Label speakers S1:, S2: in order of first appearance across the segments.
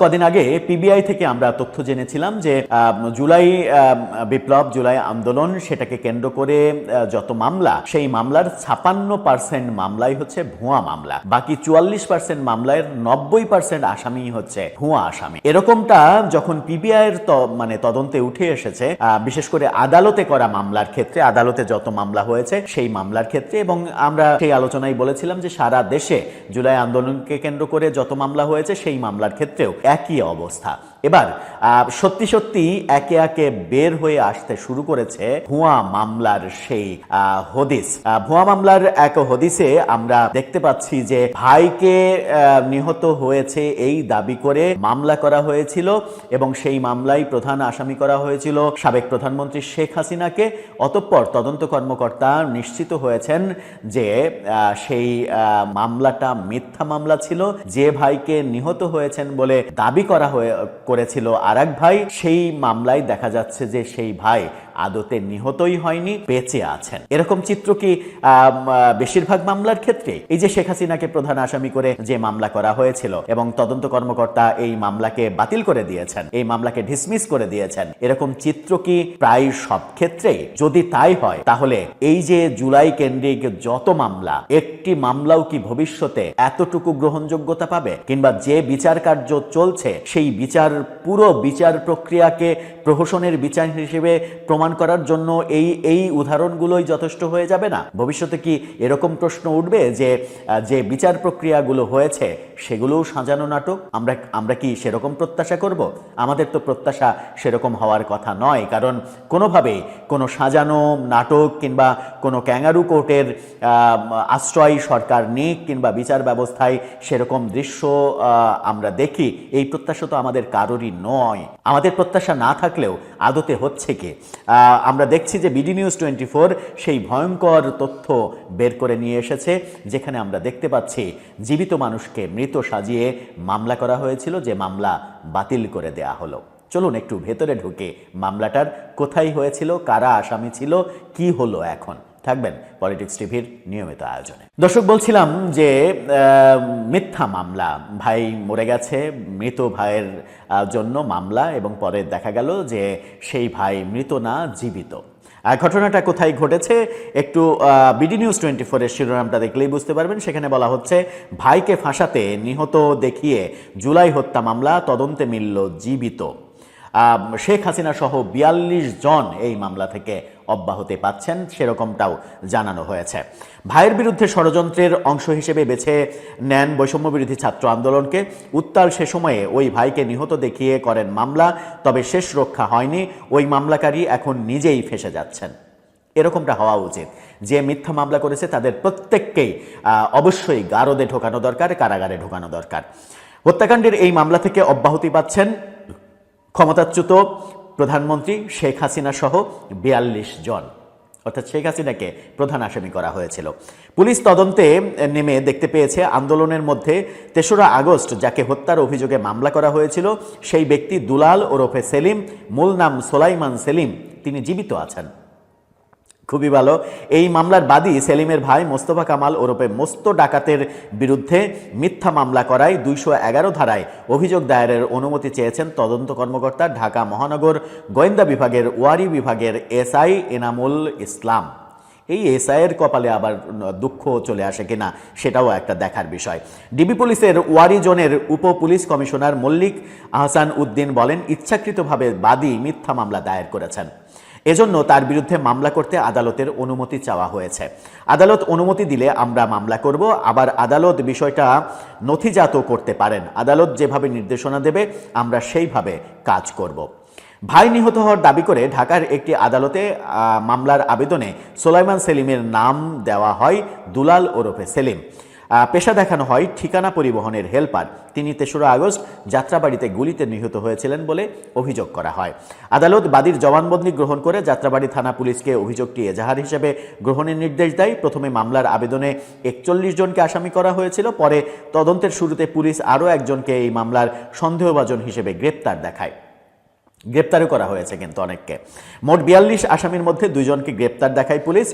S1: কদিন আগে পিবিআই থেকে আমরা তথ্য জেনেছিলাম যে জুলাই বিপ্লব, জুলাই আন্দোলন, সেটাকে কেন্দ্র করে যত মামলা, সেই মামলার 56% মামলাই হচ্ছে ভুয়া মামলা। বাকি 44% মামলার 90% আসামি হচ্ছে ভুয়া আসামি। এরকমটা যখন পিবিআই এর তদন্তে উঠে এসেছে, বিশেষ করে আদালতে করা মামলার ক্ষেত্রে, আদালতে যত মামলা হয়েছে সেই মামলার ক্ষেত্রে, এবং আমরা সেই আলোচনায় বলেছিলাম যে সারা দেশে জুলাই আন্দোলনকে কেন্দ্র করে যত মামলা হয়েছে সেই মামলার ক্ষেত্রেও একই অবস্থা। এবার সত্যি সত্যি একে একে বের হয়ে আসতে শুরু করেছে ভুয়া মামলার সেই হদিস। ভুয়া মামলার এক হদিসে আমরা দেখতে পাচ্ছি যে ভাইকে নিহত হয়েছে এই দাবি করে মামলা করা হয়েছিল, এবং সেই মামলায় প্রধান আসামি করা হয়েছিল সাবেক প্রধানমন্ত্রী শেখ হাসিনাকে। অতঃপর তদন্ত কর্মকর্তা নিশ্চিত হয়েছেন যে সেই মামলাটা মিথ্যা মামলা ছিল। যে ভাইকে নিহত হয়েছেন বলে দাবি করেছিল আরেক ভাই, সেই মামলায় দেখা যাচ্ছে যে সেই ভাই আদতে নিহতই হয়নি, বেঁচে আছেন। এরকম চিত্র কি বেশিরভাগ মামলার ক্ষেত্রে? এই যে শেখ হাসিনাকে প্রধান আসামি করে যে মামলা করা হয়েছিল এবং তদন্ত কর্মকর্তা এই মামলাকে বাতিল করে দিয়েছেন, এই মামলাকে ডিসমিস করে দিয়েছেন, এরকম চিত্র কি প্রায় সব ক্ষেত্রেই? যদি তাই হয় তাহলে এই যে জুলাই কেন্দ্রিক যত মামলা, একটি মামলাও কি ভবিষ্যতে এতটুকু গ্রহণযোগ্যতা পাবে? কিংবা যে বিচার কার্য চলছে সেই পুরো বিচার প্রক্রিয়াকে প্রহসনের বিচার হিসেবে প্রমাণ করার জন্য এই উদাহরণগুলোই যথেষ্ট হয়ে যাবে না? ভবিষ্যতে কি এরকম প্রশ্ন উঠবে যে বিচার প্রক্রিয়াগুলো হয়েছে সেগুলোও সাজানো নাটক? আমরা কি সেরকম প্রত্যাশা করব? আমাদের তো প্রত্যাশা সেরকম হওয়ার কথা নয়, কারণ কোনোভাবেই কোনো সাজানো নাটক কিংবা কোনো ক্যাঙ্গারু কোর্টের আশ্রয় সরকার নিক কিংবা বিচার ব্যবস্থায় সেরকম দৃশ্য আমরা দেখি, এই প্রত্যাশা তো আমাদের কারোরই নয়। আমাদের প্রত্যাশা না থাকলেও আদতে হচ্ছে কি? আমরা দেখছি যে বিডি নিউজ 24 সেই ভয়ঙ্কর তথ্য বের করে নিয়ে এসেছে, যেখানে আমরা দেখতে পাচ্ছি জীবিত মানুষকে মৃত সাজিয়ে মামলা করা হয়েছিল, যে মামলা বাতিল করে দেয়া হলো। চলুন একটু ভেতরে ঢুকে মামলাটার কোথায় হয়েছিল, কারা আসামি ছিল, কি হলো এখন। থাকবেন পলিটিক্স টিভির নিয়মিত আয়োজনে। দর্শক, বলছিলাম যে মিথ্যা মামলা, ভাই মরে গেছে, মৃত ভাইয়ের জন্য মামলা, এবং পরে দেখা গেল যে সেই ভাই মৃত না, জীবিত। ঘটনাটা কোথায় ঘটেছে একটু বিডি নিউজ 24 এর শিরোনামটা দেখলেই বুঝতে পারবেন। সেখানে বলা হচ্ছে, ভাইকে ফাঁসাতে নিহত দেখিয়ে জুলাই হত্যা মামলা, তদন্তে মিলল জীবিত। শেখ হাসিনা সহ 42 জন এই মামলা থেকে অব্যাহতি পাচ্ছেন, সেরকমটাও জানানো হয়েছে। ভাইয়ের বিরুদ্ধে ষড়যন্ত্রের অংশ হিসেবে বেছে নেন বৈষম্য বিরোধী ছাত্র আন্দোলনকে। উত্তাল সে সময়ে ওই ভাইকে নিহত দেখিয়ে করেন মামলা, তবে শেষ রক্ষা হয়নি। ওই মামলাকারী এখন নিজেই ফেঁসে যাচ্ছেন। এরকমটা হওয়া উচিত। যে মিথ্যা মামলা করেছে তাদের প্রত্যেককেই অবশ্যই গারদে ঢোকানো দরকার, কারাগারে ঢোকানো দরকার। হত্যাকাণ্ডের এই মামলা থেকে অব্যাহতি পাচ্ছেন ক্ষমতাচ্যুত প্রধানমন্ত্রী শেখ হাসিনা সহ 42 জন, অর্থাৎ শেখ হাসিনাকে প্রধান আসামি করা হয়েছিল। পুলিশ তদন্তে নেমে দেখতে পেয়েছে আন্দোলনের মধ্যে 3রা আগস্ট যাকে হত্যার অভিযোগে মামলা করা হয়েছিল সেই ব্যক্তি দুলাল ওরফে সেলিম, মূল নাম সোলাইমান সেলিম, তিনি জীবিত আছেন। খুবই ভালো। এই মামলার বাদী সেলিমের ভাই মোস্তফা কামাল ওরফে মোস্ত ডাকাতের বিরুদ্ধে মিথ্যা মামলা করায় 211 ধারায় অভিযোগ দায়েরের অনুমতি চেয়েছেন তদন্ত কর্মকর্তা ঢাকা মহানগর গোয়েন্দা বিভাগের ওয়ারি বিভাগের এসআই এনামুল ইসলাম। এই এসআইয়ের কপালে আবার দুঃখ চলে আসে কিনা সেটাও একটা দেখার বিষয়। ডিবি পুলিশের ওয়ারি জোনের উপ পুলিশ কমিশনার মল্লিক আহসান উদ্দিন বলেন, ইচ্ছাকৃতভাবে বাদী মিথ্যা মামলা দায়ের করেছেন, এজন্য তার বিরুদ্ধে মামলা করতে আদালতের অনুমতি চাওয়া হয়েছে। আদালত অনুমতি দিলে আমরা মামলা করব। আবার আদালত বিষয়টা নথিজাত করতে পারেন। আদালত যেভাবে নির্দেশনা দেবে আমরা সেইভাবে কাজ করব। ভাই নিহত হওয়ার দাবি করে ঢাকার একটি আদালতে মামলার আবেদনে সোলাইমান সেলিমের নাম দেওয়া হয় দুলাল ওরফে সেলিম। পেশা দেখানো হয় ঠিকানা পরিবহনের হেল্পার। তিনি 3রা আগস্ট যাত্রাবাড়িতে গুলিতে নিহত হয়েছিলেন বলে অভিযোগ করা হয়। আদালত বাদীর জবানবন্দি গ্রহণ করে যাত্রাবাড়ি থানা পুলিশকে অভিযোগটি এজাহার হিসেবে গ্রহণের নির্দেশ দেয়। প্রথমে মামলার আবেদনে 41 জনকে আসামি করা হয়েছিল, পরে তদন্তের শুরুতে পুলিশ আরও একজনকে এই মামলার সন্দেহভাজন হিসেবে গ্রেপ্তার দেখায়। গ্রেপ্তারও করা হয়েছে কিন্তু অনেককে। মোট 42 আসামির মধ্যে 2 জনকে গ্রেপ্তার দেখায় পুলিশ।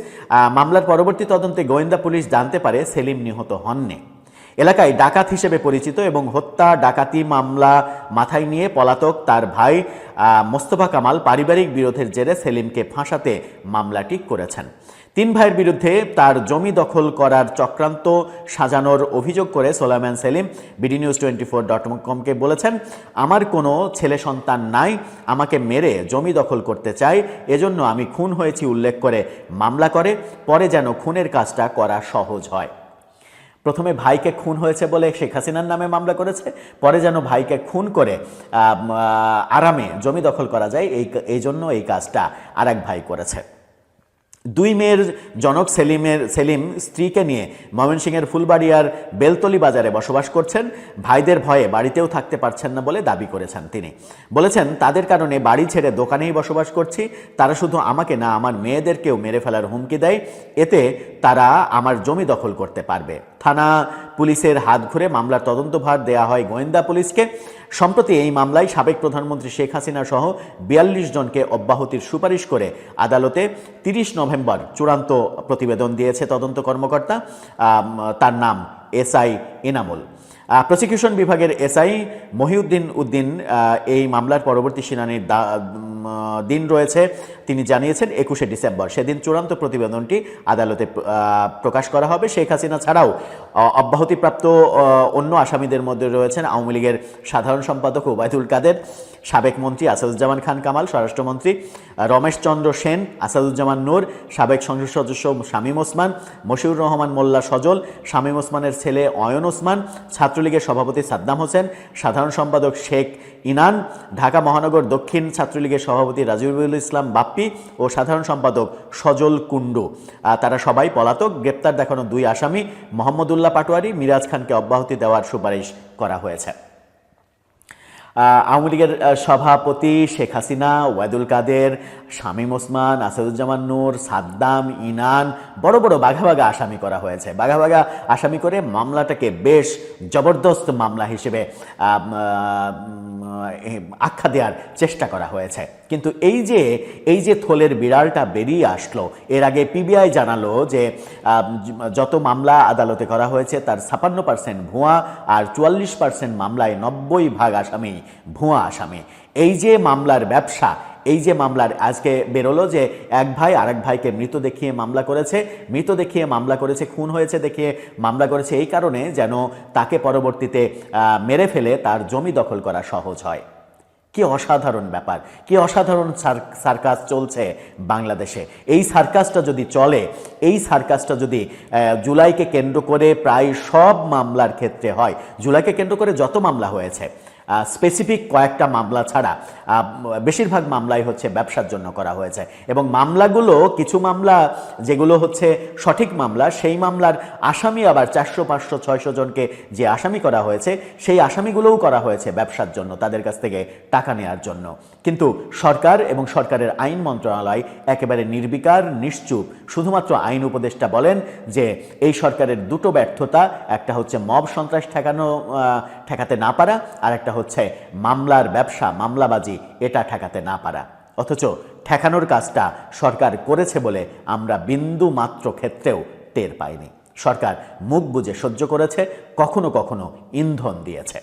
S1: মামলার পরবর্তী তদন্তে গোয়েন্দা পুলিশ জানতে পারে সেলিম নিহত হননি। এলাকায় ডাকাত হিসেবে পরিচিত এবং হত্যা ডাকাতি মামলা মাথায় নিয়ে পলাতক তার ভাই মোস্তফা কামাল পারিবারিক বিরোধের জেরে সেলিমকে ফাঁসাতে মামলাটি করেছেন। 3 ভাইয়ের বিরুদ্ধে তার জমি দখল করার চক্রান্ত সাজানোর অভিযোগ করে সোলাইমান সেলিম bdnews24.com-কে বলেছেন, আমার কোনো ছেলে সন্তান নাই, আমাকে মেরে জমি দখল করতে চাই, এজন্য আমি খুন হয়েছি উল্লেখ করে মামলা করে, পরে যেন খুনের কাজটা করা সহজ হয়। প্রথমে ভাইকে খুন হয়েছে বলে শেখ হাসিনার নামে মামলা করেছে, পরে যেন ভাইকে খুন করে আরামে জমি দখল করা যায় এই জন্য এই কাজটা আরেক ভাই করেছে। 2 মেয়ের জনক সেলিম স্ত্রীকে নিয়ে ময়মনসিংহের ফুলবাড়িয়ার বেলতলি বাজারে বসবাস করছেন। ভাইদের ভয়ে বাড়িতেও থাকতে পারছেন না বলে দাবি করেছেন তিনি। বলেছেন, তাদের কারণে বাড়ি ছেড়ে দোকানেই বসবাস করছি, তারা শুধু আমাকে না আমার মেয়েদেরকেও মেরে ফেলার হুমকি দেয়, এতে তারা আমার জমি দখল করতে পারবে। থানা পুলিশের হাত ঘুরে মামলার তদন্তভার দেয়া হয় গোয়েন্দা পুলিশকে। সম্প্রতি এই মামলায় সাবেক প্রধানমন্ত্রী শেখ হাসিনা সহ 42 জনকে অব্যাহতির সুপারিশ করে আদালতে 30 নভেম্বর চূড়ান্ত প্রতিবেদন দিয়েছে তদন্ত কর্মকর্তা, তার নাম এসআই এনামুল। প্রসিকিউশন বিভাগের এসআই মহিউদ্দিন এই মামলার পরবর্তী শুনানির দিন রয়েছে তিনি জানিয়েছেন 21শে ডিসেম্বর। সেদিন চূড়ান্ত প্রতিবেদনটি আদালতে প্রকাশ করা হবে। শেখ হাসিনা ছাড়াও অব্যাহতিপ্রাপ্ত অন্য আসামিদের মধ্যে রয়েছেন আওয়ামী লীগের সাধারণ সম্পাদক ওবায়দুল কাদের, সাবেক মন্ত্রী আসাদুজ্জামান খান কামাল, স্বরাষ্ট্রমন্ত্রী রমেশ চন্দ্র সেন, আসাদুজ্জামান নূর, সাবেক সংসদ সদস্য শামীম ওসমান, মশিউর রহমান মোল্লা সজল, শামীম ওসমানের ছেলে অয়ন ওসমান, ছাত্রলীগের সভাপতি সাদ্দাম হোসেন, সাধারণ সম্পাদক শেখ ইনান, ঢাকা মহানগর দক্ষিণ ছাত্রলীগের সভাপতি রাজিবুল ইসলাম বাপ্পি ও সাধারণ সম্পাদক সজল কুণ্ডু। তারা সবাই পলাতক। গ্রেপ্তার দেখানো 2 আসামি মোহাম্মদুল্লাহ পাটোয়ারি, মিরাজ খানকে অব্যাহতি দেওয়ার সুপারিশ করা হয়েছে। আওয়ামী লীগের সভাপতি শেখ হাসিনা, ওবায়দুল কাদের, শামীম ওসমান, আসাদুজ্জামান নূর, সাদ্দাম, ইনান বড় বড় বাঘা বাঘা আসামি করা হয়েছে। বাঘা বাঘা আসামি করে মামলাটাকে বেশ জবরদস্ত মামলা হিসেবে আখ্যা দেওয়ার চেষ্টা করা হয়েছে। কিন্তু এই যে থলের বিড়ালটা বেরিয়ে আসলো, এর আগে পিবিআই জানালো যে যত মামলা আদালতে করা হয়েছে তার 56% ভুয়া, আর 44% মামলায় 90% আসামি ভুয়া আসামি। এই যে মামলার ব্যবসা, এই যে মামলার আজকে বেরোলো যে এক ভাই আরেক ভাইকে মৃত দেখিয়ে মামলা করেছে, খুন হয়েছে দেখিয়ে মামলা করেছে, এই কারণে যেন তাকে পরবর্তীতে মেরে ফেলে তার জমি দখল করা সহজ হয়। কি অসাধারণ ব্যাপার, কি অসাধারণ সার্কাস চলছে বাংলাদেশে। এই সার্কাসটা যদি চলে, এই সার্কাসটা যদি জুলাইকে কেন্দ্র করে প্রায় সব মামলার ক্ষেত্রে হয়, জুলাইকে কেন্দ্র করে যত মামলা হয়েছে স্পেসিফিক কয়েকটা মামলা ছাড়া বেশিরভাগ মামলাই হচ্ছে ব্যবসার জন্য করা হয়েছে। এবং মামলাগুলো, কিছু মামলা যেগুলো হচ্ছে সঠিক মামলা, সেই মামলার আসামি আবার 400, 500, 600 জনকে যে আসামি করা হয়েছে, সেই আসামিগুলোও করা হয়েছে ব্যবসার জন্য, তাদের কাছ থেকে টাকা নেওয়ার জন্য। কিন্তু সরকার এবং সরকারের আইন মন্ত্রণালয় একেবারে নির্বিকার, নিশ্চুপ। শুধুমাত্র আইন উপদেষ্টা বলেন যে এই সরকারের 2টো ব্যর্থতা, একটা হচ্ছে মব সন্ত্রাস ঠেকাতে না পারা, আর একটা হচ্ছে মামলার ব্যবসা, মামলাবাজি, এটা ঠেকাতে না পারা। অথচ ঠেকানোর কাজটা সরকার করেছে বলে আমরা বিন্দু মাত্র ক্ষেত্রেও টের পাইনি। সরকার মুখ বুজে সহ্য করেছে, কখনো কখনো ইন্ধন দিয়েছে।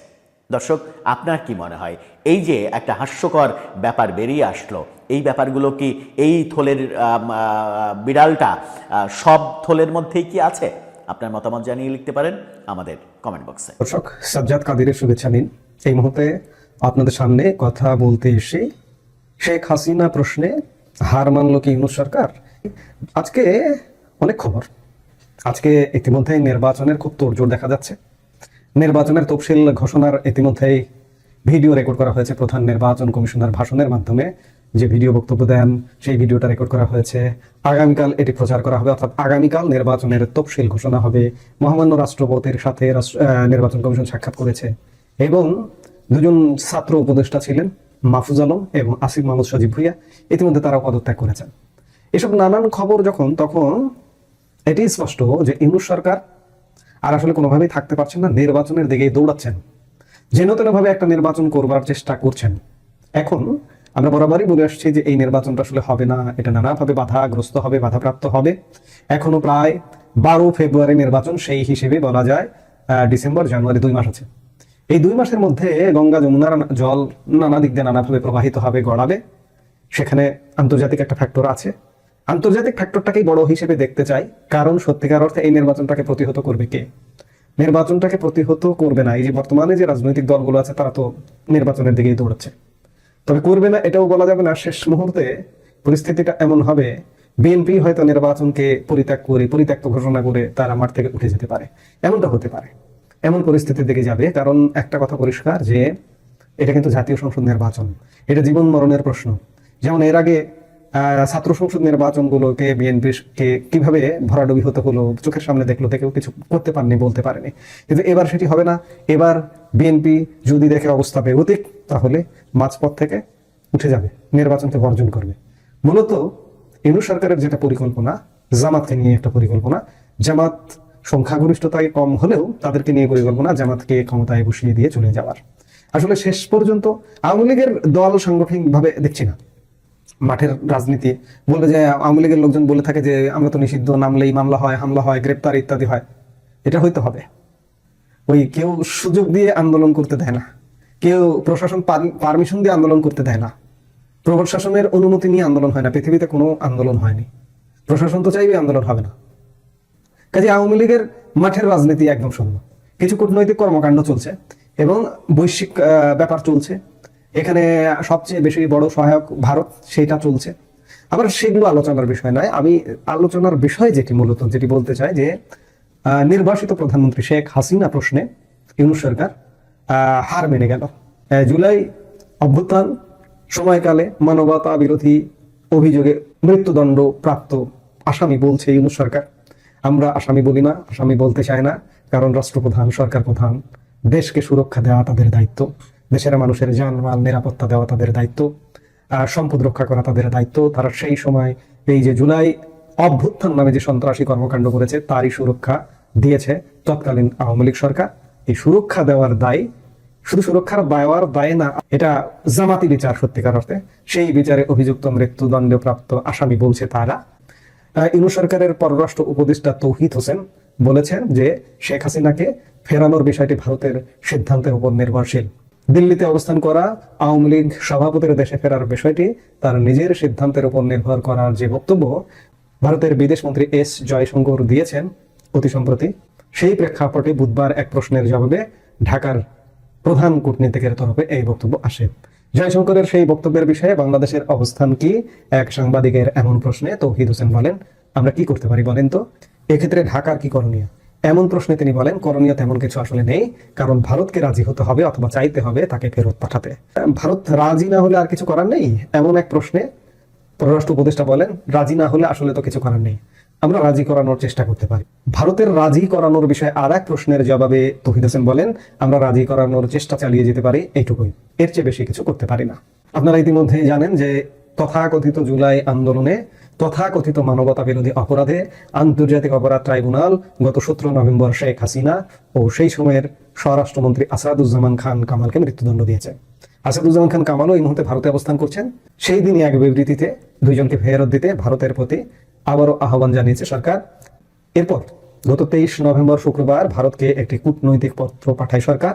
S1: দর্শক, আপনার কি মনে হয়, এই যে একটা হাস্যকর ব্যাপার বেরিয়ে আসলো, এই ব্যাপারগুলো কি এই থলের বিড়ালটা সব থলের মধ্যেই কি আছে? আপনার মতামত জানিয়ে লিখতে পারেন আমাদের কমেন্ট বক্সে।
S2: দর্শক, সাজ্জাদ কাদিরের শুভেচ্ছা নিন। এই মুহূর্তে আপনাদের সামনে কথা বলতে এসে শেখ হাসিনা প্রশ্নে হার মানল কি ইউনূস সরকার? আজকে অনেক খবর। আজকে ইতিমধ্যেই নির্বাচনের খুব তোড়জোড় দেখা যাচ্ছে। নির্বাচনের তফসিল ঘোষণার ইতিমধ্যেই ভিডিও রেকর্ড করা হয়েছে। প্রধান নির্বাচন কমিশনার ভাষণের মাধ্যমে যে ভিডিও বক্তব্য দেন, সেই ভিডিওটা রেকর্ড করা হয়েছে। আগামীকাল এটি প্রচার করা হবে, অর্থাৎ আগামীকাল নির্বাচনের তফসিল ঘোষণা হবে। মহামান্য রাষ্ট্রপতির সাথে নির্বাচন কমিশন সাক্ষাৎ করেছে এবং 2জন ছাত্র উপদেষ্টা ছিলেন, মাহফুজ আলম এবং আসিফ মাহমুদ সজীব ভুইয়া, ইতিমধ্যে তারা পদত্যাগ করেছেন। এসব নানান খবর তখন এটি স্পষ্ট যে ইউনূস সরকার আর আসলে কোনোভাবেই থাকতে পারছেন না, নির্বাচনের দিকেই দৌড়াচ্ছেন, যেন তেনভাবে একটা নির্বাচন করবার চেষ্টা করছেন। এখন আমরা বরাবরই বলে আসছি যে এই নির্বাচনটা আসলে হবে না, এটা নানাভাবে বাধাগ্রস্ত হবে, বাধাপ্রাপ্ত হবে। এখনো প্রায় 12 ফেব্রুয়ারি নির্বাচন, সেই হিসেবে বলা যায় ডিসেম্বর, জানুয়ারি 2 মাস আছে। এই 2 মাসের মধ্যে গঙ্গা যমুনার জল নানা দিক দিয়ে নানাভাবে প্রবাহিত হবে, গড়াবে। সেখানে আন্তর্জাতিক একটা ফ্যাক্টর আছে। আন্তর্জাতিক ফ্যাক্টরটাকেই বড় হিসেবে দেখতে চাই, কারণ সত্যিকার অর্থে এই নির্বাচনটাকে প্রতিহত করবে কে? নির্বাচনটাকে প্রতিহত করবে না এই যে বর্তমানে যে রাজনৈতিক দলগুলো আছে, তারা তো নির্বাচনের দিকেই দৌড়াচ্ছে। তবে করবে না এটাও বলা যাবে না। শেষ মুহূর্তে পরিস্থিতিটা এমন হবে, বিএনপি হয়তো নির্বাচনকে পরিত্যক্ত ঘোষণা করে তারা মাঠ থেকে উঠে যেতে পারে, এমনটা হতে পারে। এমন পরিস্থিতির দিকে যাবে, কারণ একটা কথা পরিষ্কার যে এটা কিন্তু জাতীয় সংসদ নির্বাচন, এটা জীবন মরণের প্রশ্ন। যেমন এর আগে ছাত্র সংসদ নির্বাচনগুলোকে বিএনপিকে কিভাবে ভরাডুবি হতে হলো, চোখের সামনে দেখলো, দেখেও কিছু করতে পারেনি, বলতে পারেনি। কিন্তু এবার সেটি হবে না। এবার বিএনপি যদি দেখে অবস্থা বেগতিক, তাহলে মাঝপথ থেকে উঠে যাবে, নির্বাচনকে বর্জন করবে। মূলত ইউনূস সরকারের যেটা পরিকল্পনা, জামাতকে নিয়ে একটা পরিকল্পনা। জামাত সংখ্যাগরিষ্ঠতায় কম হলেও তাদেরকে নিয়ে পরিকল্পনা জামাতকে ক্ষমতায় বসিয়ে দিয়ে চলে যাওয়ার। আসলে শেষ পর্যন্ত আওয়ামী লীগের দল সাংগঠনিকভাবে দেখছি না। মাঠের রাজনীতি বলবে যে আওয়ামী লীগের লোকজন বলে থাকে যে আমরা তো নিষিদ্ধ, নামলেই মামলা হয়, হামলা হয়, গ্রেপ্তার ইত্যাদি হয়। এটা হইতে হবে। ওই কেউ সুযোগ দিয়ে আন্দোলন করতে দেয় না, কেউ প্রশাসন পারমিশন দিয়ে আন্দোলন করতে দেয় না, প্রশাসনের অনুমতি নিয়ে আন্দোলন হয় না। পৃথিবীতে কোনো আন্দোলন হয়নি, প্রশাসন তো চাইবে আন্দোলন হবে না। কাজে আওয়ামী লীগের মাঠের রাজনীতি একদম শূন্য। কিছু কূটনৈতিক কর্মকাণ্ড চলছে এবং বৈশ্বিক ব্যাপার চলছে। এখানে সবচেয়ে বেশি বড় সহায়ক ভারত, সেটা চলছে। আবার সেগুলো আলোচনার বিষয় নয়। আমি আলোচনার বিষয় যেটি বলতে চাই যে নির্বাসিত প্রধানমন্ত্রী শেখ হাসিনা প্রশ্নে ইউনূস সরকার হার মেনে গেল। জুলাই অভ্যুত্থান সময়কালে মানবতা বিরোধী অভিযোগে মৃত্যুদণ্ড প্রাপ্ত আসামি বলছে ইউনূস সরকার। আমরা আসামি বলি না, আসামি বলতে চাই না, কারণ রাষ্ট্রপ্রধান, সরকার প্রধান, দেশকে সুরক্ষা দেওয়া তাদের দায়িত্ব, দেশের মানুষের জানমাল নিরাপত্তা দেওয়া তাদের দায়িত্ব, সম্পদ রক্ষা করা তাদের দায়িত্ব। তারা সেই সময় এই যে জুলাই অভ্যুত্থান নামে যে সন্ত্রাসী কর্মকাণ্ড করেছে, তারই সুরক্ষা দিয়েছে তৎকালীন আওয়ামী লীগ সরকার। এই সুরক্ষা দেওয়ার দায়, শুধু সুরক্ষার দেওয়ার দায় না, এটা জামাতি বিচার সত্যিকার অর্থে। সেই বিচারে অভিযুক্ত মৃত্যুদণ্ডপ্রাপ্ত আসামি বলছে তারা। ইউনূস সরকারের পররাষ্ট্র উপদেষ্টা তৌহিদ হোসেন বলেছেন যে শেখ হাসিনাকে ফেরানোর বিষয়টি ভারতের সিদ্ধান্তের উপর নির্ভরশীল। দিল্লিতে অবস্থান করা আওয়ামী লীগ সভাপতির দেশে ফেরার বিষয়টি তার নিজের সিদ্ধান্তের উপর নির্ভর করার যে বক্তব্য ভারতের বিদেশমন্ত্রী এস জয়শঙ্কর দিয়েছেন অতি সম্প্রতি, সেই প্রেক্ষাপটে বুধবার এক প্রশ্নের জবাবে ঢাকার প্রধান কূটনীতিকের তরফে এই বক্তব্য আসে। জয়শঙ্করের সেই বক্তব্যের বিষয়ে বাংলাদেশের অবস্থান কি, এক সাংবাদিকের এমন প্রশ্নে তৌহিদ হোসেন বলেন, আমরা কি করতে পারি বলেন তো, এক্ষেত্রে ঢাকার কি করণীয়? এমন প্রশ্নে তিনি বলেন, করণীয় তেমন কিছু আসলে নেই, কারণ ভারতকে রাজি হতে হবে অথবা চাইতে হবে তাকে ফেরত পাঠাতে। ভারত রাজি না হলে আর কিছু করার নেই, এমন এক প্রশ্নে পররাষ্ট্র উপদেষ্টা বলেন, রাজি না হলে আসলে তো কিছু করার নেই, আমরা রাজি করানোর চেষ্টা করতে পারি। ভারতের রাজি করানোর বিষয়ে আর এক প্রশ্নের জবাবে তৌহিদ হোসেন বলেন, আমরা রাজি করানোর চেষ্টা চালিয়ে যেতে পারি, এইটুকুই, এর চেয়ে বেশি কিছু করতে পারি না। আপনারা ইতিমধ্যে জানেন যে তথাকথিত জুলাই আন্দোলনে, তথাকথিত মানবতা বিরোধী অপরাধে আন্তর্জাতিক অপরাধ ট্রাইব্যুনাল গত 17 নভেম্বর শেখ হাসিনা ও সেই সময়ের স্বরাষ্ট্রমন্ত্রী আসাদুজ্জামান খান কামালকে মৃত্যুদণ্ড দিয়েছে। আসাদুজ্জামান খান কামালও এই মুহূর্তে ভারতে অবস্থান করছেন। সেই দিনই এক বিবৃতিতে দুইজনকে ফেরত দিতে ভারতের প্রতি আবারও আহ্বান জানিয়েছে সরকার। এরপর গত 23 নভেম্বর শুক্রবার ভারতকে একটি কূটনৈতিক পত্র পাঠায় সরকার।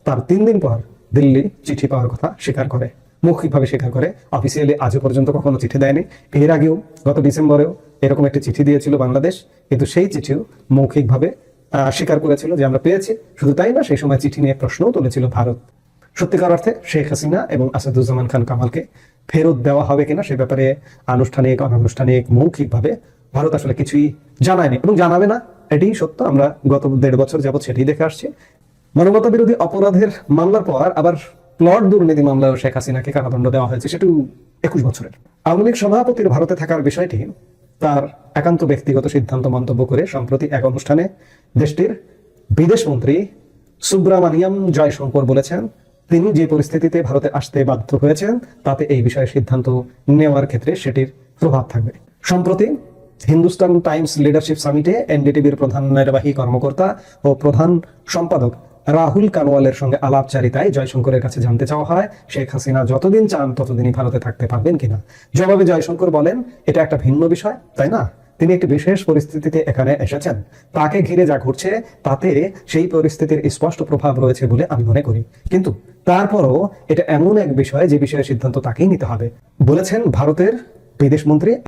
S2: তার 3 দিন পর দিল্লি চিঠি পাওয়ার কথা স্বীকার করে, মৌখিকভাবে স্বীকার করে। অফিসিয়ালি আজও পর্যন্ত কখনো চিঠি দেয়নি। এর আগেও গত ডিসেম্বরেও এরকম একটি চিঠি দিয়েছিল বাংলাদেশ, কিন্তু সেই চিঠিও মৌখিকভাবে স্বীকার করেছিল যে আমরা পেয়েছি। শুধু তাই না, সেই সময় চিঠি নিয়ে প্রশ্নও তুলেছিল ভারত। সত্যিকার অর্থে শেখ হাসিনা এবং আসাদুজ্জামান খান কামালকে ফেরত দেওয়া হবে কিনা সে ব্যাপারে আনুষ্ঠানিক অনানুষ্ঠানিক মৌখিকভাবে ভারত আসলে কিছুই জানায়নি এবং জানাবে না, এটি সত্য। আমরা গত 1.5 বছর যাবৎ সেটি দেখে আসছি। মানবতা বিরোধী অপরাধের মামলার পর আবার প্লট দুর্নীতি মামলায় শেখ হাসিনাকে কারাদণ্ড দেওয়া হয়েছে, সেটিও 21 বছরের। আওয়ামী লীগ সভাপতির ভারতে থাকার বিষয়টি তার একান্ত ব্যক্তিগত সিদ্ধান্ত মন্তব্য করে সম্প্রতি এক অনুষ্ঠানে দেশটির বিদেশমন্ত্রী সুব্রামানিয়াম জয়শঙ্কর বলেছেন, তিনি যে পরিস্থিতিতে ভারতে আসতে বাধ্য হয়েছেন তাতে এই বিষয়ে সিদ্ধান্ত নেওয়ার ক্ষেত্রে সেটির প্রভাব থাকবে। সম্প্রতি হিন্দুস্তান টাইমস লিডারশিপ সামিটে এনডিটিভির প্রধান নির্বাহী কর্মকর্তা ও প্রধান সম্পাদক রাহুল কানওয়ালের সঙ্গে আলাপচারিতায় জয়শঙ্করের কাছে জানতে চাওয়া হয় শেখ হাসিনা যতদিন চান ততদিনই ভারতে থাকতে পারবেন কিনা। জবাবে জয়শঙ্কর বলেন, এটা একটা ভিন্ন বিষয়, তাই না? তিনি একটি বিশেষ পরিস্থিতিতে এখানে এসেছেন। তাকে ঘিরে যা ঘটছে তাতে সেই পরিস্থিতির স্পষ্ট প্রভাব রয়েছে বলে আমি মনে করি। কিন্তু তারপরও এটা এমন এক বিষয় যে বিষয়ে সিদ্ধান্ত তাকেই নিতে হবে, বলেছেন ভারতের বিদেশ মন্ত্রী।